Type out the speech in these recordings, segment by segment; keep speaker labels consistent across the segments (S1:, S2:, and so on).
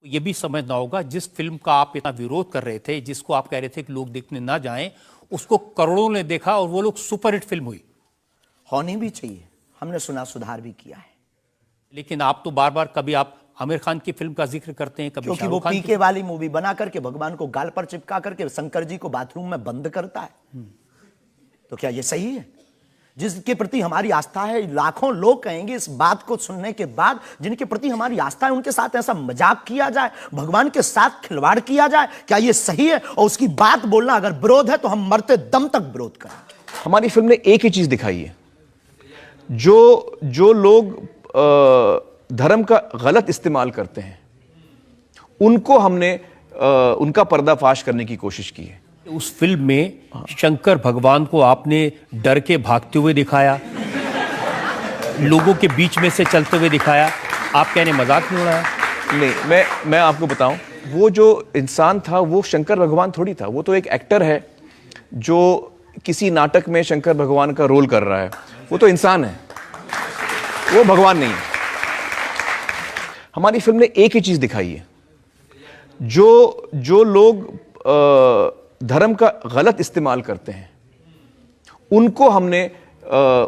S1: ये भी समझना होगा जिस फिल्म का आप इतना विरोध कर रहे थे, जिसको आप कह रहे थे कि लोग देखने ना जाएं, उसको करोड़ों ने देखा और वो लोग सुपरहिट फिल्म हुई।
S2: होनी भी चाहिए, हमने सुना सुधार भी किया है।
S1: लेकिन आप तो बार बार कभी आप आमिर खान की फिल्म का जिक्र करते हैं, कभी
S2: क्योंकि वो पीके वाली मूवी बना करके भगवान को गाल पर चिपका करके शंकर जी को बाथरूम में बंद करता है। तो क्या ये सही है? जिसके प्रति हमारी आस्था है, लाखों लोग कहेंगे इस बात को सुनने के बाद, जिनके प्रति हमारी आस्था है उनके साथ ऐसा मजाक किया जाए, भगवान के साथ खिलवाड़ किया जाए, क्या ये सही है? और उसकी बात बोलना अगर विरोध है तो हम मरते दम तक विरोध करेंगे।
S3: हमारी फिल्म ने एक ही चीज दिखाई है, जो लोग धर्म का गलत इस्तेमाल करते हैं उनको हमने उनका पर्दाफाश करने की कोशिश की है।
S1: उस फिल्म में शंकर भगवान को आपने डर के भागते हुए दिखाया, लोगों के बीच में से चलते हुए दिखाया। आप कहने मजाक नहीं उड़ाया?
S3: नहीं, मैं आपको बताऊं, वो जो इंसान था वो शंकर भगवान थोड़ी था। वो तो एक एक्टर है जो किसी नाटक में शंकर भगवान का रोल कर रहा है। वो तो इंसान है, वो भगवान नहीं है। हमारी फिल्म ने एक ही चीज दिखाई है, जो लोग धर्म का गलत इस्तेमाल करते हैं उनको हमने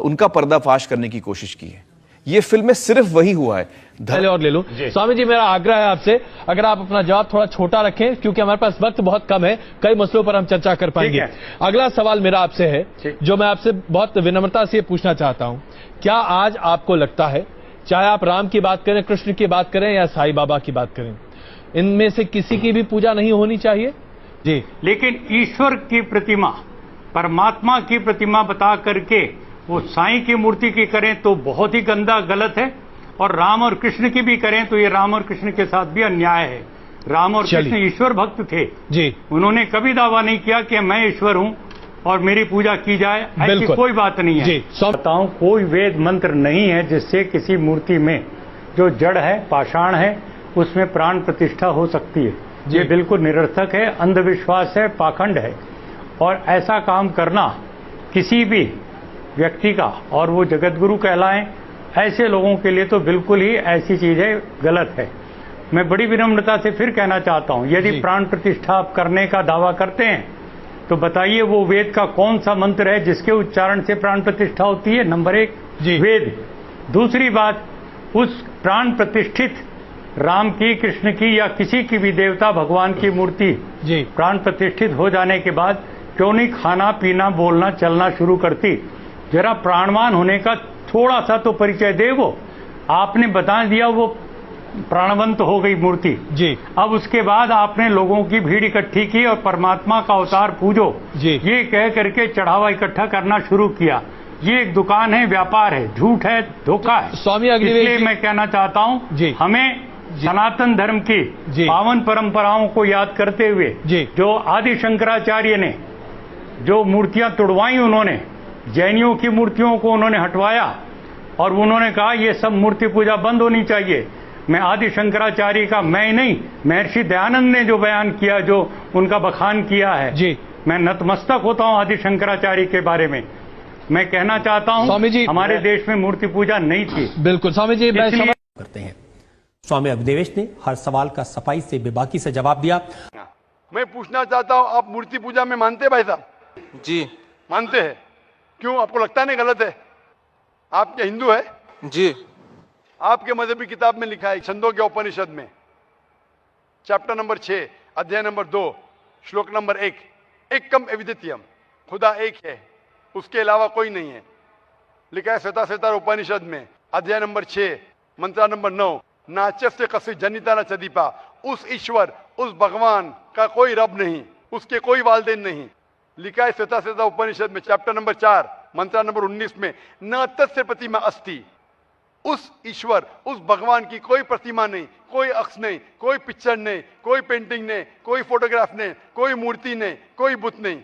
S3: उनका पर्दाफाश करने की कोशिश की है। ये फिल्म में सिर्फ वही हुआ है।
S4: पहले और ले लूं। स्वामी जी, मेरा आग्रह है आपसे, अगर आप अपना जवाब थोड़ा छोटा रखें क्योंकि हमारे पास वक्त बहुत कम है, कई मसलों पर हम चर्चा कर पाएंगे। अगला सवाल मेरा आपसे है, जो मैं आपसे बहुत विनम्रता से पूछना चाहता हूं। क्या आज आपको लगता है, चाहे आप राम की बात करें, कृष्ण की बात करें या साईं बाबा की बात करें, इनमें से किसी की भी पूजा नहीं होनी चाहिए? जी,
S5: लेकिन ईश्वर की प्रतिमा, परमात्मा की प्रतिमा बता करके वो साईं की मूर्ति की करें तो बहुत ही गंदा, गलत है। और राम और कृष्ण की भी करें तो ये राम और कृष्ण के साथ भी अन्याय है। राम और कृष्ण ईश्वर भक्त थे
S4: जी,
S5: उन्होंने कभी दावा नहीं किया कि मैं ईश्वर हूं और मेरी पूजा की जाए, ऐसी कोई बात नहीं है। बताऊं, कोई वेद मंत्र नहीं है जिससे किसी मूर्ति में जो जड़ है, पाषाण है, उसमें प्राण प्रतिष्ठा हो सकती है। ये बिल्कुल निरर्थक है, अंधविश्वास है, पाखंड है। और ऐसा काम करना किसी भी व्यक्ति का, और वो जगतगुरु कहलाएं, ऐसे लोगों के लिए तो बिल्कुल ही ऐसी चीजें गलत है। मैं बड़ी विनम्रता से फिर कहना चाहता हूं, यदि प्राण प्रतिष्ठा आप करने का दावा करते हैं तो बताइए वो वेद का कौन सा मंत्र है जिसके उच्चारण से प्राण प्रतिष्ठा होती है? नंबर 1 वेद। दूसरी बात, उस प्राण प्रतिष्ठित राम की, कृष्ण की या किसी की भी देवता भगवान की मूर्ति प्राण प्रतिष्ठित हो जाने के बाद क्यों नहीं खाना पीना बोलना चलना शुरू करती? जरा प्राणवान होने का थोड़ा सा तो परिचय दे। वो आपने बता दिया वो प्राणवंत हो गई मूर्ति जी। अब उसके बाद आपने लोगों की भीड़ इकट्ठी की और परमात्मा का अवतार पूजो जी, ये कह करके चढ़ावा इकट्ठा करना शुरू किया। ये एक दुकान है, व्यापार है, झूठ है, धोखा है।
S4: स्वामी
S5: इसलिए मैं कहना चाहता हूं, हमें सनातन धर्म की पावन परंपराओं को याद करते हुए जो आदि शंकराचार्य ने जो मूर्तियां तुड़वाई, उन्होंने जैनियों की मूर्तियों को उन्होंने हटवाया और उन्होंने कहा ये सब मूर्ति पूजा बंद होनी चाहिए। मैं आदि शंकराचार्य का, मैं नहीं, महर्षि दयानंद ने जो बयान किया, जो उनका बखान किया है, मैं नतमस्तक होता हूं आदि शंकराचार्य के बारे में। मैं कहना चाहता हूं, स्वामी जी, हमारे देश में मूर्ति पूजा नहीं थी।
S4: बिल्कुल स्वामी जी,
S1: करते हैं। स्वामी अवधेश ने हर सवाल का सफाई से बेबाकी से जवाब दिया।
S6: मैं पूछना चाहता हूं, आप मूर्ति पूजा में मानते हैं भाई साहब?
S7: जी
S6: मानते हैं। क्यों, आपको लगता नहीं गलत है? आप क्या हिंदू है?
S7: जी।
S6: आपके मजहबी किताब में लिखा है, छंदों के उपनिषद में, चैप्टर नंबर 6, अध्याय नंबर 2, श्लोक नंबर 1, एकम अद्वितीयम, खुदा एक है, उसके अलावा कोई नहीं है। लिखा है श्वेता उपनिषद में, अध्याय नंबर 6, मंत्र नंबर 9, नाचस्य कसी जनिता न चदीपा, उस ईश्वर, उस भगवान का कोई रब नहीं, उसके कोई वालदेन नहीं। लिखा है श्वेता उपनिषद में, चैप्टर नंबर 4, मंत्र नंबर 19 में, न तस्य प्रतिमा अस्ति, उस ईश्वर, उस भगवान की कोई प्रतिमा नहीं, कोई अक्ष नहीं, कोई पिक्चर नहीं, कोई पेंटिंग नहीं, कोई फोटोग्राफ नहीं, कोई मूर्ति नहीं, कोई बुत नहीं।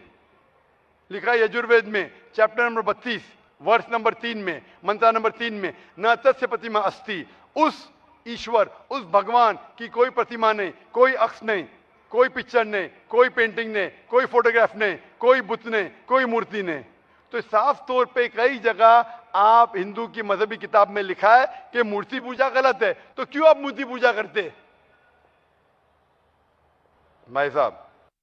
S6: लिखा है यजुर्वेद में, चैप्टर नंबर 32, वर्ष नंबर 3 में, मंत्र नंबर 3 में, न तस्य प्रतिमा अस्ति, उस ईश्वर, उस भगवान की कोई प्रतिमा नहीं, कोई अक्ष नहीं, कोई पिक्चर नहीं, कोई पेंटिंग नहीं, कोई फोटोग्राफ नहीं, कोई बुत नहीं, कोई मूर्ति नहीं। तो साफ तौर पे कई जगह आप हिंदू की मजहबी किताब में लिखा है कि मूर्ति पूजा गलत है, तो क्यों आप मूर्ति पूजा करते? भाई साहब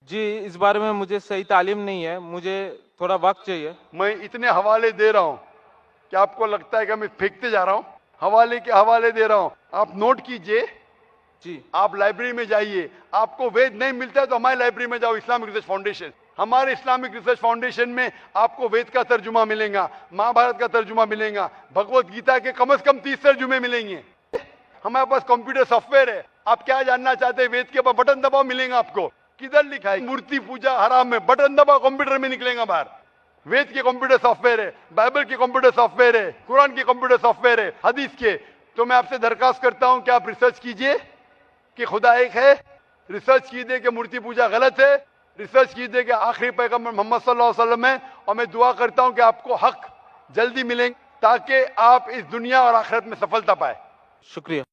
S7: जी, इस बारे में मुझे सही तालीम नहीं है, मुझे थोड़ा वक्त चाहिए।
S6: मैं इतने हवाले दे रहा हूं कि आपको लगता है कि मैं फेंकते जा रहा हूं। हवाले के हवाले दे रहा हूं, आप नोट कीजिए
S7: जी,
S6: आप लाइब्रेरी में जाइए, आपको वेद नहीं मिलता है तो हमारी लाइब्रेरी में जाओ, इस्लामिक रिसर्च फाउंडेशन। हमारे इस्लामिक रिसर्च फाउंडेशन में आपको वेद का तर्जुमा मिलेगा, महाभारत का तर्जुमा मिलेगा, भगवत गीता के कम से कम 30 तर्जुमे मिलेंगे। हमारे पास कंप्यूटर सॉफ्टवेयर है, आप क्या जानना चाहते हैं वेद के ऊपर बटन दबाओ मिलेगा आपको। किधर लिखा है मूर्ति पूजा हराम में, बटन दबाओ कंप्यूटर में निकलेगा बाहर। वेद के कंप्यूटर सॉफ्टवेयर है, बाइबल के कंप्यूटर सॉफ्टवेयर है, कुरान के कंप्यूटर सॉफ्टवेयर है, हदीस के। तो मैं आपसे दरखास्त करता हूं कि आप रिसर्च कीजिए कि खुदा एक है, रिसर्च कीजिए कि मूर्ति पूजा गलत है, रिसर्च कीजिए कि आखिरी पैगंबर मोहम्मद सल्लल्लाहु अलैहि वसल्लम है। और मैं दुआ करता हूं कि आपको हक जल्दी मिलेंगे ताकि आप इस दुनिया और आखिरत में सफलता पाए।
S7: शुक्रिया।